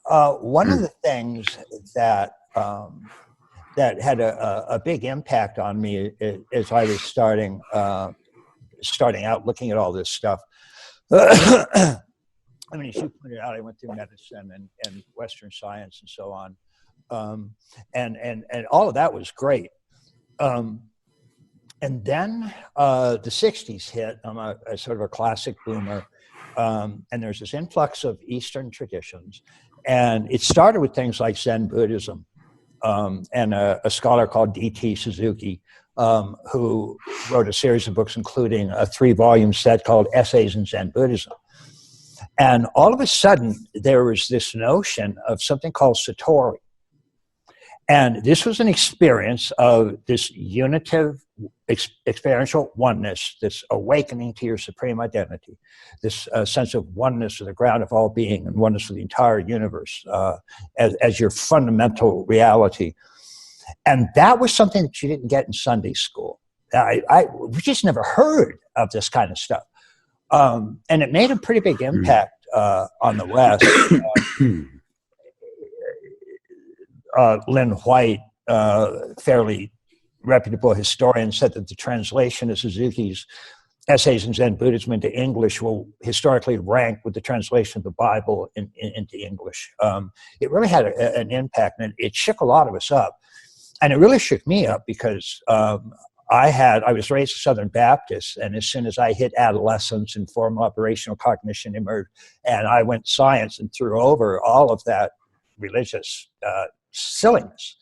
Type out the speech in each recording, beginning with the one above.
one of the things that that had a big impact on me as I was starting out looking at all this stuff. I mean, as you pointed out, I went through medicine and Western science and so on, and all of that was great. And then the 60s hit. I'm a sort of a classic boomer, and there's this influx of Eastern traditions. And it started with things like Zen Buddhism, and a scholar called D.T. Suzuki, who wrote a series of books, including a 3-volume set called Essays in Zen Buddhism. And all of a sudden, there was this notion of something called Satori. And this was an experience of this unitive experiential oneness, this awakening to your supreme identity, this sense of oneness of the ground of all being and oneness of the entire universe as your fundamental reality. And that was something that you didn't get in Sunday school. We just never heard of this kind of stuff. And it made a pretty big impact on the West. Lynn White, fairly reputable historian, said that the translation of Suzuki's Essays in Zen Buddhism into English will historically rank with the translation of the Bible into English. It really had an impact, and it shook a lot of us up. And it really shook me up because I was raised a Southern Baptist, and as soon as I hit adolescence and formal operational cognition emerged, and I went science and threw over all of that religious silliness.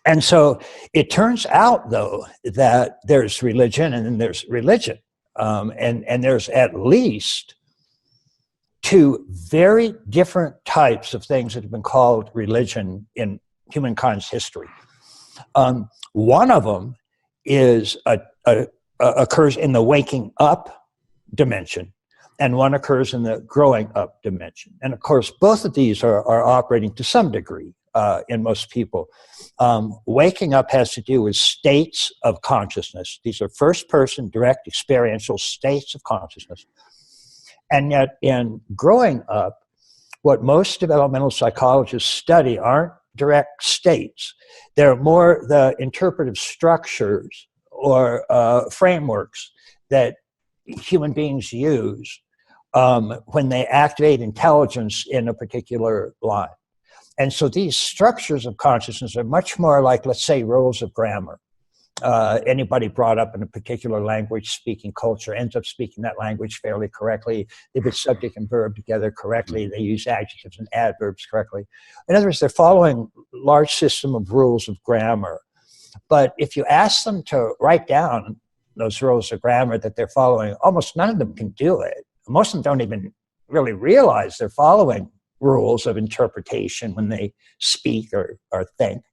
And so it turns out, though, that there's religion and then there's religion. And there's at least 2 very different types of things that have been called religion in humankind's history. One of them is occurs in the waking up dimension, and one occurs in the growing up dimension. And of course, both of these are operating to some degree in most people. Waking up has to do with states of consciousness. These are first-person, direct, experiential states of consciousness. And yet in growing up, what most developmental psychologists study aren't direct states. They're more the interpretive structures or frameworks that human beings use when they activate intelligence in a particular line. And so these structures of consciousness are much more like, let's say, rules of grammar. Anybody brought up in a particular language speaking culture ends up speaking that language fairly correctly. They put subject and verb together correctly. They use adjectives and adverbs correctly. In other words, they're following a large system of rules of grammar. But if you ask them to write down those rules of grammar that they're following, almost none of them can do it. Most of them don't even really realize they're following rules of interpretation when they speak or think.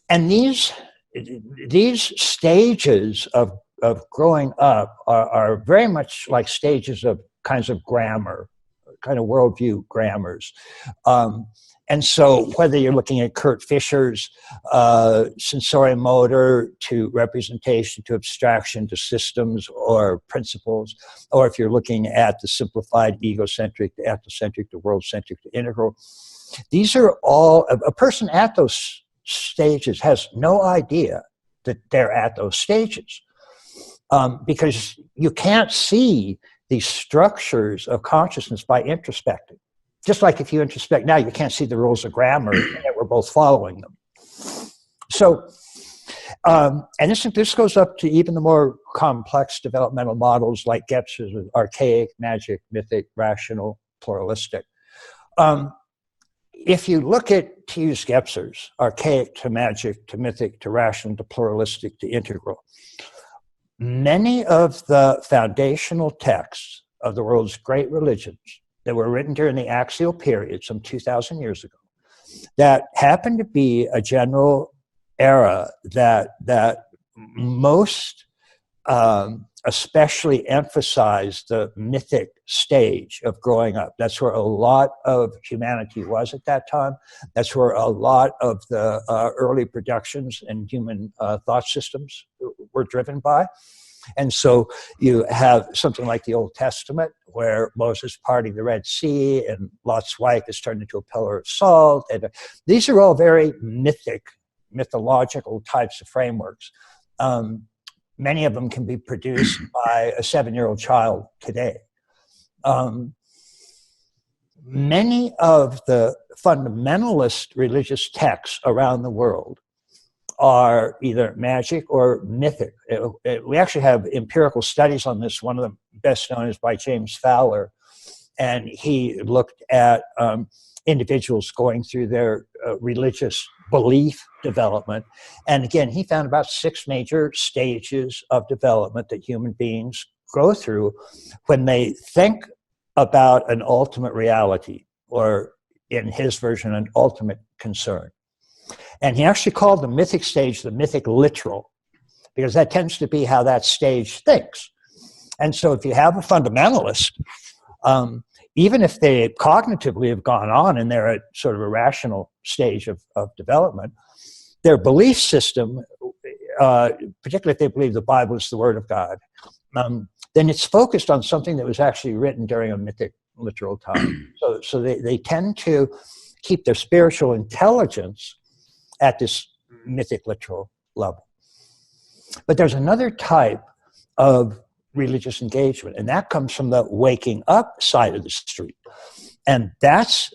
And these stages of growing up are very much like stages of kinds of grammar, kind of worldview grammars. And so whether you're looking at Kurt Fischer's sensorimotor to representation to abstraction to systems or principles, or if you're looking at the simplified egocentric to ethnocentric to world-centric to integral, these are all, a person at those stages has no idea that they're at those stages because you can't see these structures of consciousness by introspecting. Just like if you introspect now, you can't see the rules of grammar, and yet we're both following them. So, and this goes up to even the more complex developmental models like Gebser's with archaic, magic, mythic, rational, pluralistic. If you look at, to use Gebser's, archaic to magic to mythic to rational to pluralistic to integral, many of the foundational texts of the world's great religions that were written during the axial period, some 2,000 years ago, that happened to be a general era that most especially emphasized the mythic stage of growing up. That's where a lot of humanity was at that time. That's where a lot of the early productions and human thought systems were driven by. And so you have something like the Old Testament, where Moses parting the Red Sea and Lot's wife is turned into a pillar of salt. And these are all very mythological types of frameworks. Many of them can be produced by a 7-year-old child today. Many of the fundamentalist religious texts around the world are either magic or mythic. We actually have empirical studies on this. One of the best known is by James Fowler, and he looked at individuals going through their religious belief development. And again, he found about 6 major stages of development that human beings go through when they think about an ultimate reality, or in his version, an ultimate concern. And he actually called the mythic stage the mythic literal, because that tends to be how that stage thinks. And so if you have a fundamentalist, even if they cognitively have gone on and they're at sort of a rational stage of development, their belief system, particularly if they believe the Bible is the Word of God, then it's focused on something that was actually written during a mythic literal time. So they tend to keep their spiritual intelligence at this mythic literal level. But there's another type of religious engagement, and that comes from the waking up side of the street. And that's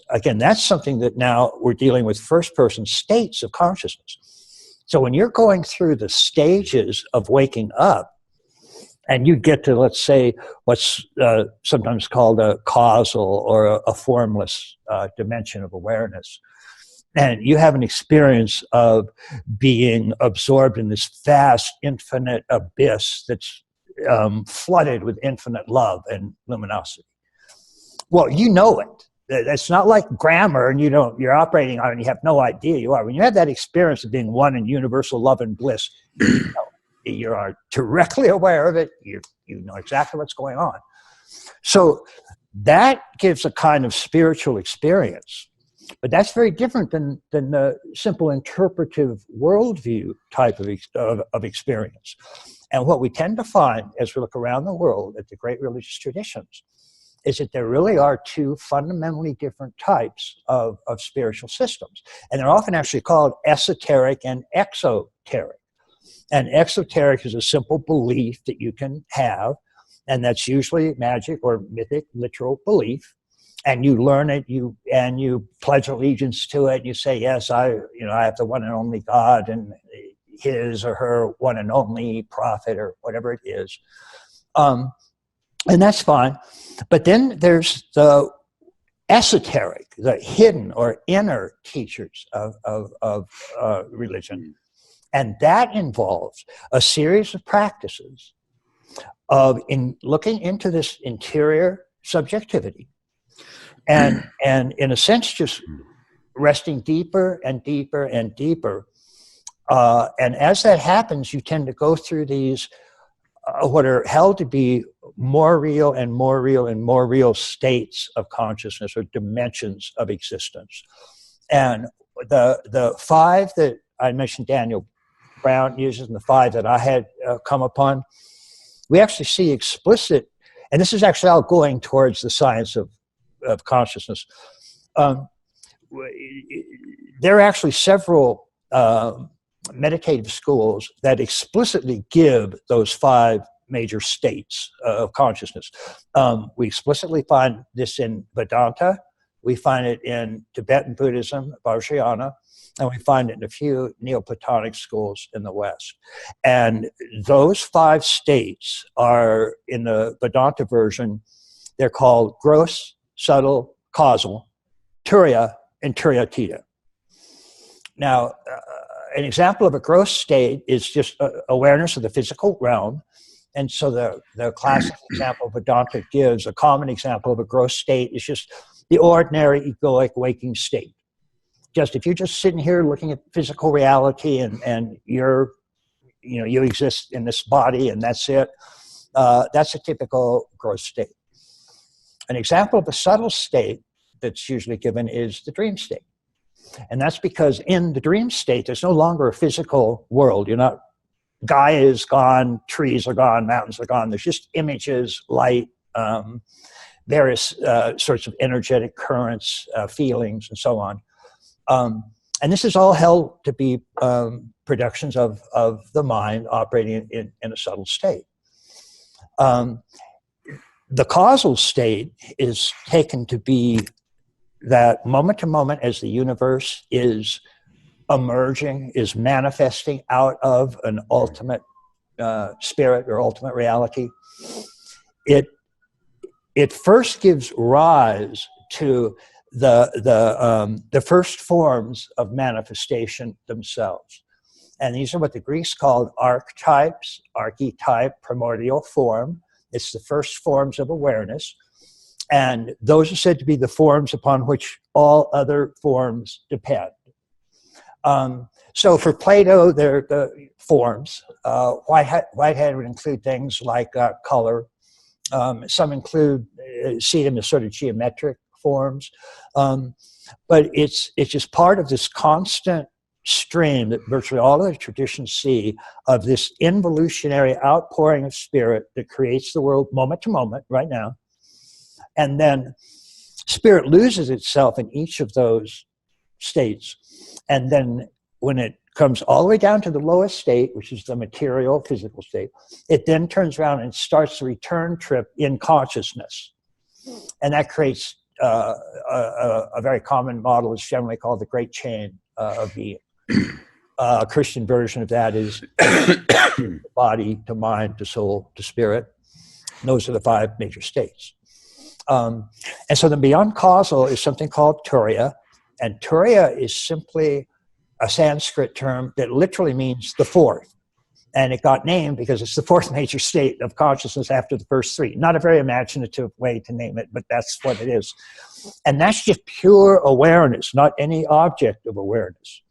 something that now we're dealing with first-person states of consciousness. So when you're going through the stages of waking up, and you get to, let's say, what's sometimes called a causal or a formless dimension of awareness, and you have an experience of being absorbed in this vast, infinite abyss that's flooded with infinite love and luminosity. Well, you know it. It's not like grammar, and you're operating on it and you have no idea you are. When you have that experience of being one in universal love and bliss, you are directly aware of it. You know exactly what's going on. So that gives a kind of spiritual experience. But that's very different than the simple interpretive worldview type of experience. And what we tend to find as we look around the world at the great religious traditions is that there really are 2 fundamentally different types of spiritual systems. And they're often actually called esoteric and exoteric. And exoteric is a simple belief that you can have, and that's usually magic or mythic literal belief. And you learn it, and you pledge allegiance to it. You say, yes, I have the one and only God, and his or her one and only prophet, or whatever it is. And that's fine. But then there's the esoteric, the hidden or inner teachers of religion. And that involves a series of practices of looking into this interior subjectivity, and in a sense just resting deeper and deeper and deeper. And as that happens, you tend to go through these what are held to be more real and more real and more real states of consciousness, or dimensions of existence. And the 5 that I mentioned Daniel Brown uses, and the 5 that I had come upon, we actually see explicit, and this is actually all going towards the science of consciousness. There are actually several meditative schools that explicitly give those 5 major states of consciousness. We explicitly find this in Vedanta. We find it in Tibetan Buddhism, Vajrayana, and we find it in a few Neoplatonic schools in the West. And those 5 states are, in the Vedanta version, they're called gross, subtle, causal, turiya, and turiyatita. Now, an example of a gross state is just awareness of the physical realm. And so the classic example Vedanta gives, a common example of a gross state, is just the ordinary egoic waking state. If you're just sitting here looking at physical reality, and you exist in this body and that's it, that's a typical gross state. An example of a subtle state that's usually given is the dream state. And that's because in the dream state, there's no longer a physical world. You're not Gaia is gone, trees are gone, mountains are gone. There's just images, light, various sorts of energetic currents, feelings, and so on. And this is all held to be productions of the mind operating in a subtle state. The causal state is taken to be that moment to moment as the universe is emerging, is manifesting out of an ultimate spirit or ultimate reality. It first gives rise to the first forms of manifestation themselves. And these are what the Greeks called archetypes, archetype, primordial form. It's the first forms of awareness. And those are said to be the forms upon which all other forms depend. So for Plato, they're the forms. Whitehead would include things like color. Some see them as sort of geometric forms. But it's just part of this constant stream that virtually all of the traditions see of this involutionary outpouring of spirit that creates the world moment to moment right now. And then spirit loses itself in each of those states. And then when it comes all the way down to the lowest state, which is the material physical state, it then turns around and starts the return trip in consciousness. And that creates a very common model. It's generally called the Great Chain of Being. A Christian version of that is body to mind to soul to spirit. Those are the 5 major states. And so then beyond causal is something called Turiya. And Turiya is simply a Sanskrit term that literally means the fourth. And it got named because it's the 4th major state of consciousness after the first 3. Not a very imaginative way to name it, but that's what it is. And that's just pure awareness, not any object of awareness.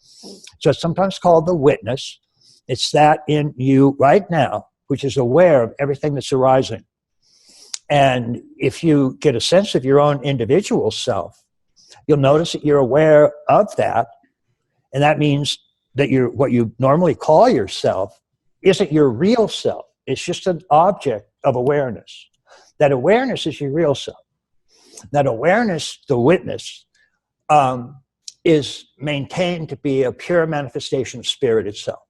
So it's sometimes called the witness. It's that in you right now, which is aware of everything that's arising. And if you get a sense of your own individual self, you'll notice that you're aware of that. And that means that what you normally call yourself isn't your real self. It's just an object of awareness. That awareness is your real self. That awareness, the witness, is maintained to be a pure manifestation of spirit itself.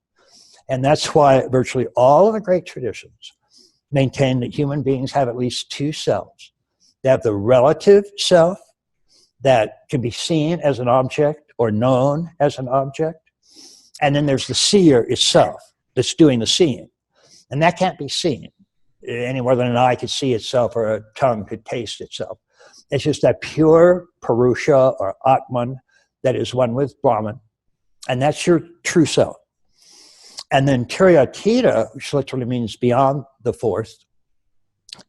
And that's why virtually all of the great traditions maintain that human beings have at least 2 selves. They have the relative self that can be seen as an object or known as an object. And then there's the seer itself that's doing the seeing. And that can't be seen any more than an eye could see itself or a tongue could taste itself. It's just that pure Purusha or Atman that is one with Brahman. And that's your true self. And then Turiyatita, which literally means beyond the 4th,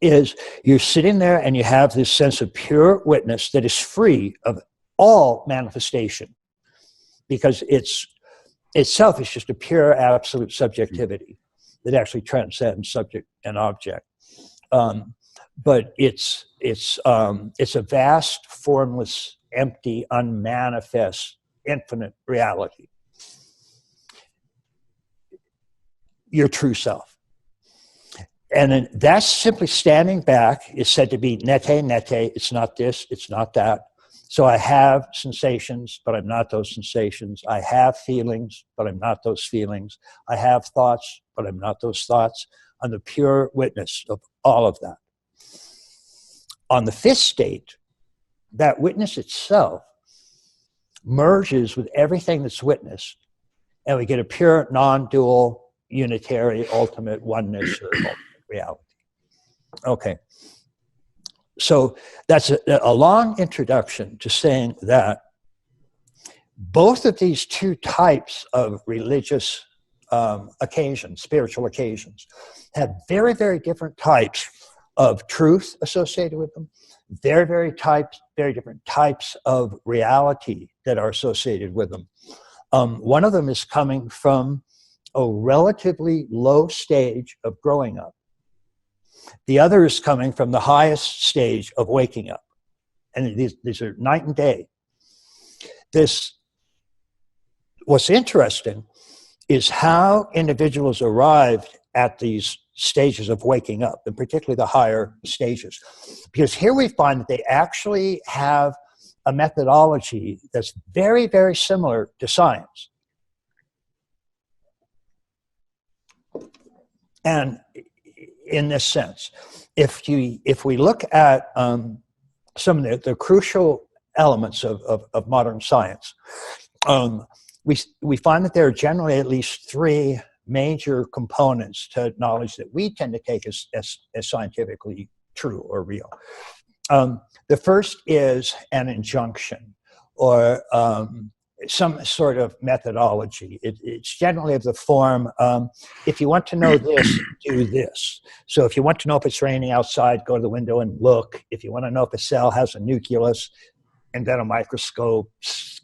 is you're sitting there and you have this sense of pure witness that is free of all manifestation, because itself is just a pure absolute subjectivity that actually transcends subject and object. But it's a vast, formless, empty, unmanifest, infinite reality. Your true self. And then that's simply standing back. Is said to be nete, nete. It's not this, it's not that. So I have sensations, but I'm not those sensations. I have feelings, but I'm not those feelings. I have thoughts, but I'm not those thoughts. I'm the pure witness of all of that. On the 5th state, that witness itself merges with everything that's witnessed, and we get a pure, non-dual, unitary, ultimate oneness or ultimate reality. Okay. So that's a long introduction to saying that both of these 2 types of religious occasions, spiritual occasions, have very, very different types of truth associated with them, very different types of reality that are associated with them. One of them is coming from a relatively low stage of growing up. The other is coming from the highest stage of waking up. And these are night and day. What's interesting is how individuals arrived at these stages of waking up, and particularly the higher stages. Because here we find that they actually have a methodology that's very, very similar to science. And in this sense, if we look at some of the crucial elements of modern science, we find that there are generally at least three major components to knowledge that we tend to take as scientifically true or real. The first is an injunction, or some sort of methodology. It's generally of the form, if you want to know this, do this. So if you want to know if it's raining outside, go to the window and look. If you want to know if a cell has a nucleus, invent a microscope,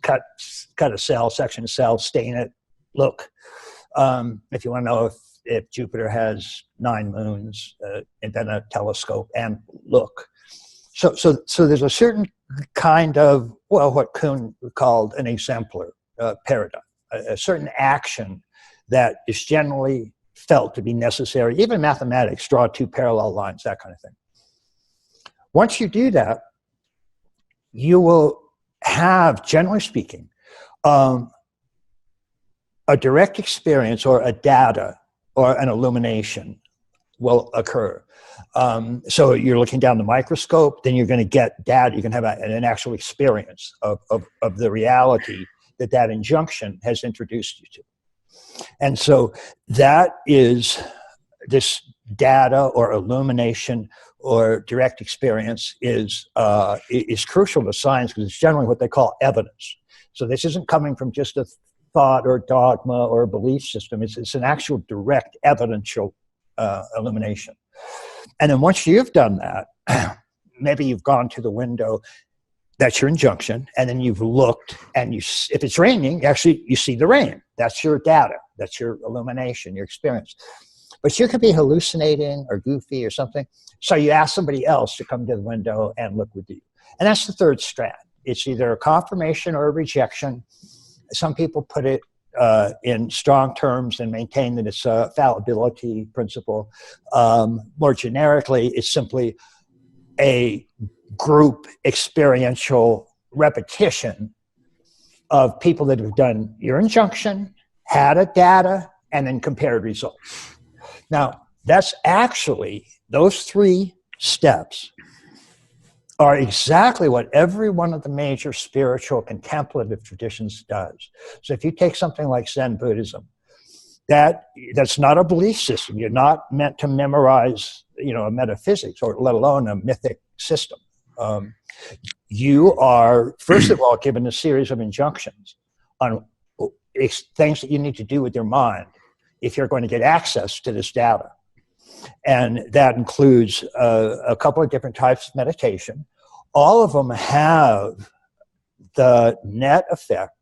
cut a cell, section a cell, stain it, look. If you want to know if Jupiter has 9 moons, invent a telescope and look. So there's a certain kind of, well, what Kuhn called an exemplar paradigm, a certain action that is generally felt to be necessary. Even mathematics, draw 2 parallel lines, that kind of thing. Once you do that, you will have, generally speaking, a direct experience or a data or an illumination will occur. So you're looking down the microscope, then you're going to get data. You can have an actual experience of the reality that injunction has introduced you to. And so that is this data or illumination or direct experience is crucial to science, because it's generally what they call evidence. So this isn't coming from just a thought or dogma or a belief system. It's an actual direct evidential illumination. And then once you've done that, maybe you've gone to the window, that's your injunction, and then you've looked, and if it's raining, actually you see the rain. That's your data. That's your illumination, your experience. But you could be hallucinating or goofy or something. So you ask somebody else to come to the window and look with you. And that's the third strand. It's either a confirmation or a rejection. Some people put it in strong terms and maintain that it's a fallibility principle. More generically, it's simply a group experiential repetition of people that have done your injunction, had a data, and then compared results. Now, that's actually, those 3 steps are exactly what every one of the major spiritual contemplative traditions does. So if you take something like Zen Buddhism, that's not a belief system. You're not meant to memorize, a metaphysics, or let alone a mythic system. You are, first of all, given a series of injunctions on things that you need to do with your mind if you're going to get access to this data. And that includes a couple of different types of meditation. All of them have the net effect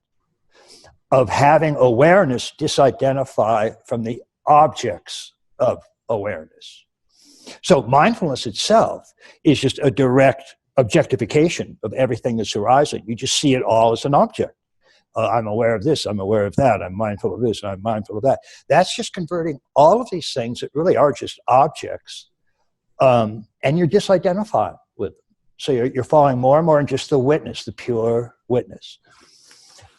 of having awareness disidentify from the objects of awareness. So mindfulness itself is just a direct objectification of everything that's arising. You just see it all as an object. I'm aware of this, I'm aware of that, I'm mindful of this, and I'm mindful of that. That's just converting all of these things that really are just objects, and you're disidentified with them. So you're falling more and more in just the witness, the pure witness.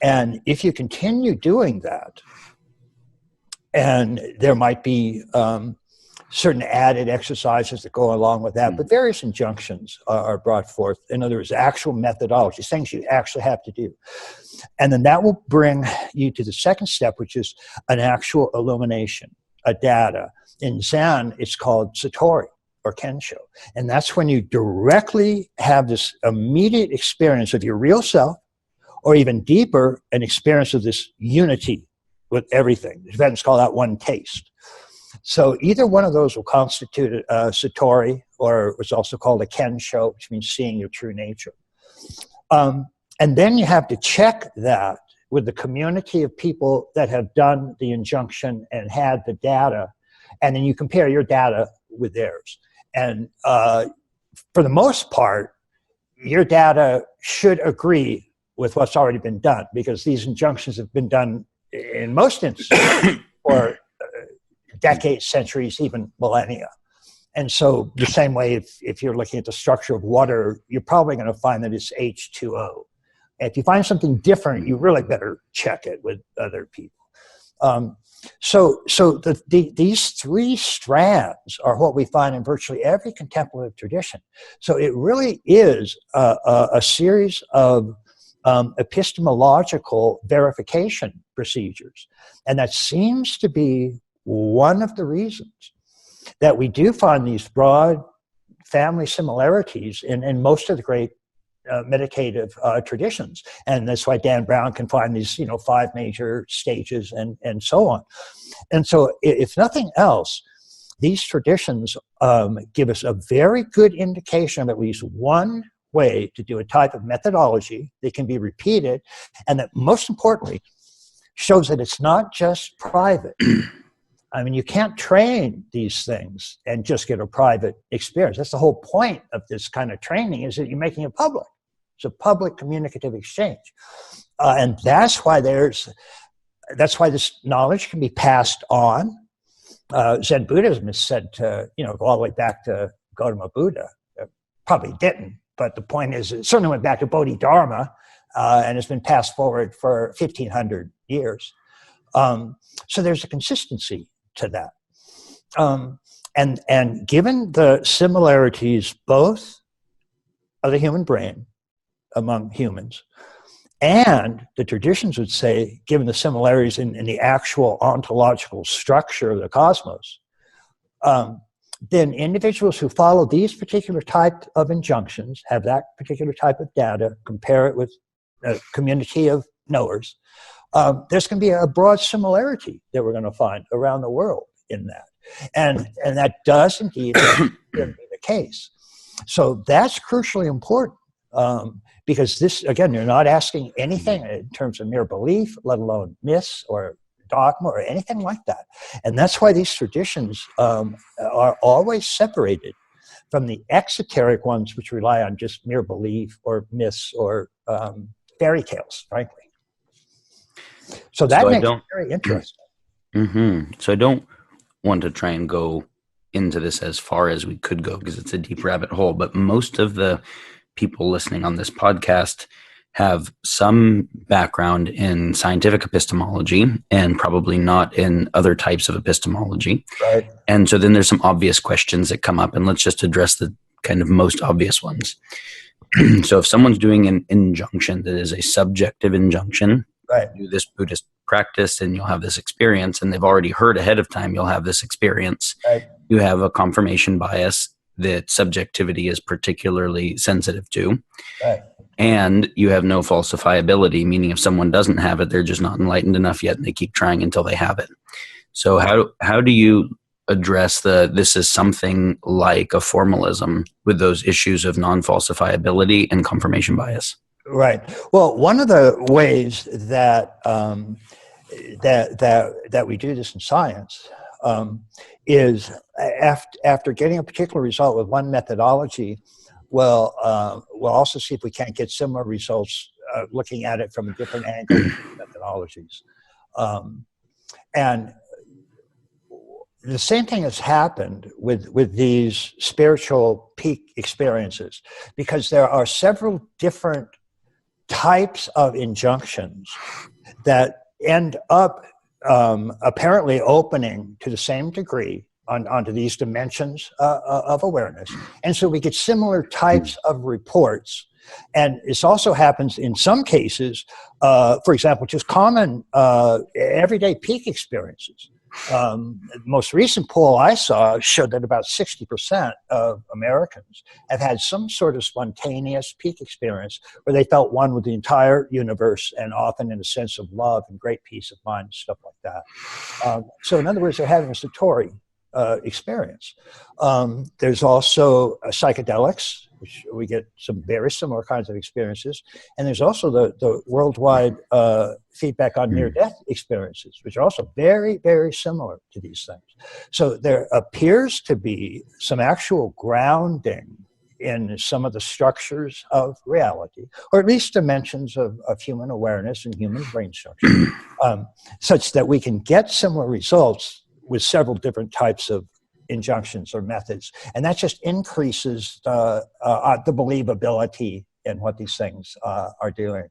And if you continue doing that, and there might be certain added exercises that go along with that, but various injunctions are brought forth. In other words, actual methodologies, things you actually have to do. And then that will bring you to the second step, which is an actual illumination, a data. In Zen, it's called Satori or Kensho. And that's when you directly have this immediate experience of your real self, or even deeper, an experience of this unity with everything. The Tibetans call that one taste. So either one of those will constitute a Satori, or what's also called a Kensho, which means seeing your true nature. And then you have to check that with the community of people that have done the injunction and had the data, and then you compare your data with theirs. And for the most part, your data should agree with what's already been done, because these injunctions have been done in most instances, for decades, centuries, even millennia. And so the same way, if you're looking at the structure of water, you're probably going to find that it's H2O. If you find something different, you really better check it with other people. These three strands are what we find in virtually every contemplative tradition. So it really is a series of epistemological verification procedures. And that seems to be one of the reasons that we do find these broad family similarities in most of the great meditative traditions. And that's why Dan Brown can find these, 5 major stages and so on. And so if nothing else, these traditions give us a very good indication of at least one way to do a type of methodology that can be repeated, and that most importantly, shows that it's not just private. I mean, you can't train these things and just get a private experience. That's the whole point of this kind of training, is that you're making it public. It's a public communicative exchange. And that's why this knowledge can be passed on. Zen Buddhism is said to, go all the way back to Gautama Buddha. Probably didn't, but the point is it certainly went back to Bodhidharma and has been passed forward for 1,500 years. So there's a consistency to that. And given the similarities both of the human brain among humans, and the traditions would say, given the similarities in the actual ontological structure of the cosmos, then individuals who follow these particular type of injunctions, have that particular type of data, compare it with a community of knowers, there's going to be a broad similarity that we're going to find around the world in that. And that does indeed be the case. So that's crucially important, because this, again, you're not asking anything in terms of mere belief, let alone myths or dogma or anything like that. And that's why these traditions are always separated from the exoteric ones, which rely on just mere belief or myths or fairy tales, frankly. So that makes it very interesting. Mm-hmm. So I don't want to try and go into this as far as we could go, because it's a deep rabbit hole, but most of the people listening on this podcast have some background in scientific epistemology and probably not in other types of epistemology. Right. And so then there's some obvious questions that come up, and let's just address the kind of most obvious ones. So if someone's doing an injunction that is a subjective injunction, right, do this Buddhist practice and you'll have this experience, and they've already heard ahead of time you'll have this experience, right, you have a confirmation bias that subjectivity is particularly sensitive to. right. And you have no falsifiability, meaning if someone doesn't have it, they're just not enlightened enough yet, and they keep trying until they have it. So how do you address this is something like a formalism with those issues of non-falsifiability and confirmation bias? Right. Well, one of the ways that that we do this in science is after getting a particular result with one methodology, we'll also see if we can't get similar results looking at it from a different angle with methodologies. And the same thing has happened with these spiritual peak experiences, because there are several different types of injunctions that end up apparently opening to the same degree onto these dimensions of awareness. And so we get similar types of reports. And this also happens in some cases, for example, just common everyday peak experiences. The most recent poll I saw showed that about 60% of Americans have had some sort of spontaneous peak experience where they felt one with the entire universe, and often in a sense of love and great peace of mind and stuff like that. So in other words, they're having a satori experience. There's also psychedelics, which we get some very similar kinds of experiences. And there's also the worldwide feedback on near-death experiences, which are also very, very similar to these things. So there appears to be some actual grounding in some of the structures of reality, or at least dimensions of human awareness and human brain structure, such that we can get similar results with several different types of injunctions or methods. And that just increases the believability in what these things are doing.